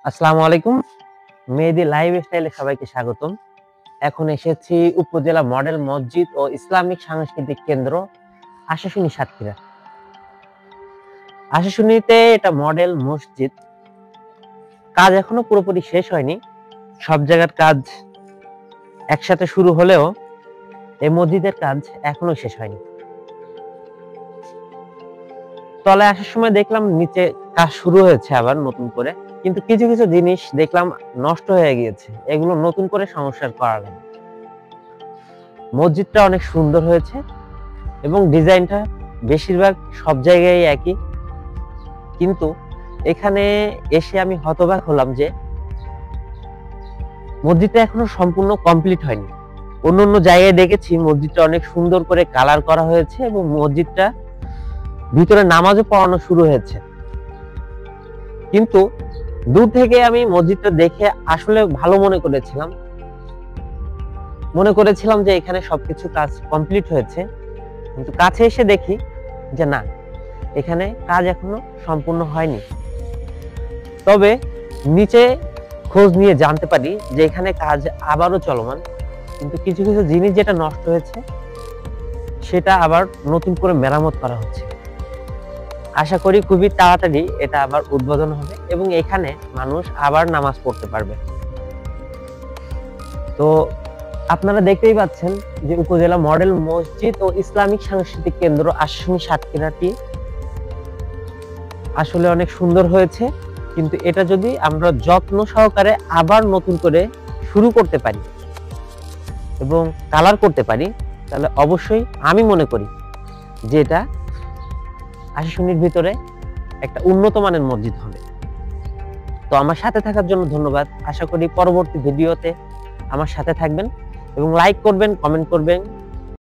আসসালামু আলাইকুম। মেহেদী লাইফস্টাইলে সবাইকে স্বাগতম। এখন এসেছি উপজেলা মডেল মসজিদ ও ইসলামিক সাংস্কৃতিক কেন্দ্র আশাশুনি সাতক্ষীরা। আশাশুনিতে এটা মডেল মসজিদ। কাজ এখনো পুরোপুরি শেষ হয়নি। সব জায়গার কাজ একসাথে শুরু হলেও এই মসজিদের কাজ এখনো শেষ হয়নি। তলায় আসার সময় দেখলাম নিচে কাজ শুরু হয়েছে আবার নতুন করে, কিন্তু কিছু কিছু জিনিস দেখলাম নষ্ট হয়ে গিয়েছে। এগুলো নতুন করে সংস্কার করা লাগে। মসজিদটা অনেক সুন্দর হয়েছে এবং ডিজাইনটা বেশিরভাগ সব জায়গায় একই, কিন্তু এখানে এসে আমি হতবাক হলাম যে মসজিদটা এখনো সম্পূর্ণ কমপ্লিট হয়নি। অন্য জায়গায় দেখেছি মসজিদটা অনেক সুন্দর করে কালার করা হয়েছে এবং মসজিদটা ভিতরে নামাজও পড়ানো শুরু হয়েছে, কিন্তু দূর থেকে আমি মসজিদটা দেখে আসলে ভালো মনে করেছিলাম যে এখানে সবকিছু কাজ কমপ্লিট হয়েছে, কিন্তু কাছে এসে দেখি যে না, এখানে কাজ এখনো সম্পূর্ণ হয়নি। তবে নিচে খোঁজ নিয়ে জানতে পারি যে এখানে কাজ আবারও চলমান, কিন্তু কিছু কিছু জিনিস যেটা নষ্ট হয়েছে সেটা আবার নতুন করে মেরামত করা হচ্ছে। আশা করি খুবই তাড়াতাড়ি এটা আবার উদ্বোধন হবে এবং এখানে মানুষ আবার নামাজ পড়তে পারবে। তো আপনারা দেখতেই পাচ্ছেন যে উপজেলা মডেল মসজিদ ও ইসলামিক সাংস্কৃতিক কেন্দ্র আশাশুনি সাতক্ষীরাটি আসলে অনেক সুন্দর হয়েছে, কিন্তু এটা যদি আমরা যত্ন সহকারে আবার নতুন করে শুরু করতে পারি এবং কালার করতে পারি, তাহলে অবশ্যই আমি মনে করি যে এটা আশাশুনির ভিতরে একটা উন্নত মানের মসজিদ হবে। তো আমার সাথে থাকার জন্য ধন্যবাদ। আশা করি পরবর্তী ভিডিওতে আমার সাথে থাকবেন এবং লাইক করবেন, কমেন্ট করবেন